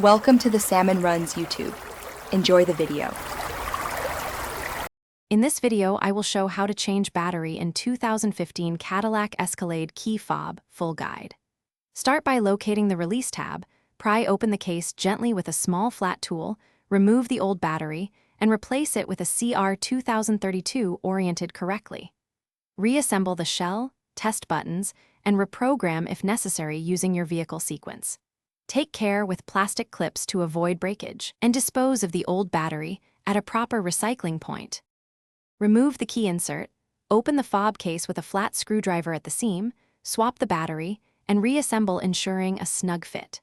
Welcome to the Salmon Runs YouTube. Enjoy the video. In this video, I will show how to change battery in 2015 Cadillac Escalade Key Fob full guide. Start by locating the release tab, pry open the case gently with a small flat tool, remove the old battery, and replace it with a CR 2032 oriented correctly. Reassemble the shell, test buttons, and reprogram if necessary using your vehicle sequence. Take care with plastic clips to avoid breakage, and dispose of the old battery at a proper recycling point. Remove the key insert, open the fob case with a flat screwdriver at the seam, swap the battery, and reassemble ensuring a snug fit.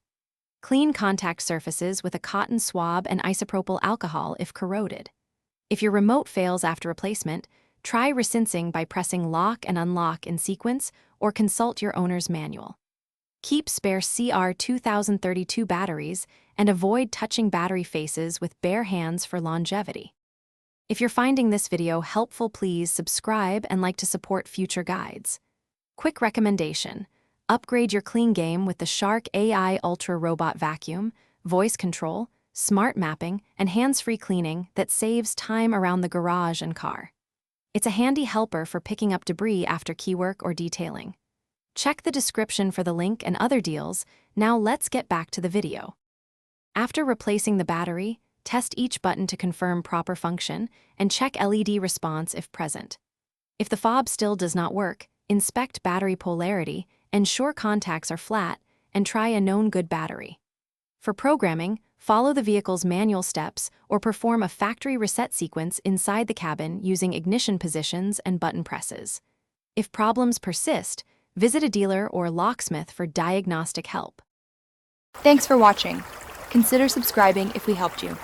Clean contact surfaces with a cotton swab and isopropyl alcohol if corroded. If your remote fails after replacement, try resincing by pressing lock and unlock in sequence or consult your owner's manual. Keep spare CR 2032 batteries and avoid touching battery faces with bare hands for longevity. If you're finding this video helpful, please subscribe and like to support future guides. Quick recommendation: upgrade your clean game with the Shark AI Ultra Robot Vacuum, voice control, smart mapping, and hands-free cleaning that saves time around the garage and car. It's a handy helper for picking up debris after keywork or detailing. Check the description for the link and other deals. Now let's get back to the video. After replacing the battery, test each button to confirm proper function and check LED response if present. If the fob still does not work, inspect battery polarity, ensure contacts are flat, and try a known good battery. For programming, follow the vehicle's manual steps or perform a factory reset sequence inside the cabin using ignition positions and button presses. If problems persist, visit a dealer or locksmith for diagnostic help. Thanks for watching. Consider subscribing if we helped you.